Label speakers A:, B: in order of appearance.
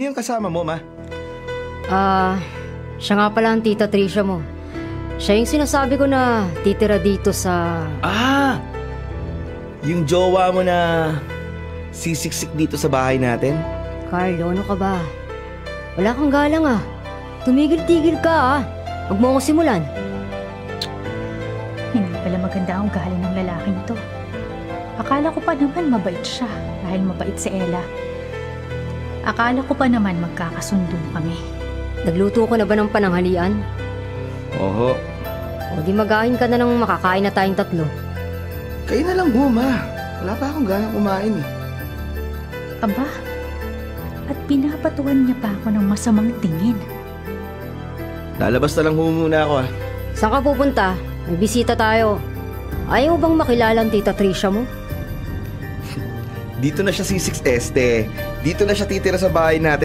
A: Yung kasama mo, ma?
B: Siya nga pala ang tita Tricia mo. Siya yung sinasabi ko na titira dito sa...
A: Yung jowa mo na sisiksik dito sa bahay natin?
B: Carlo, ano ka ba? Wala kang galang ah. Tumigil-tigil ka ah. Huwag mo akong simulan.
C: Hindi pala maganda ang ugali ng lalaking to. Akala ko pa naman mabait siya dahil mabait si Ella. Akala ko pa naman magkakasundo kami.
B: Nagluto ko na ba ng pananghalian?
A: Oho.
B: O di magahin ka na ng makakain na tayong tatlo.
A: Kayo na lang ho, ma. Wala pa akong ganang kumain eh.
C: Aba, at pinapatuan niya pa ako ng masamang tingin.
A: Lalabas na lang ho muna ako ah.
B: Saan ka pupunta? May bisita tayo. Ayaw bang makilala ang tita Tricia mo?
A: Dito na siya sisiks este. Dito na siya titira sa bahay natin.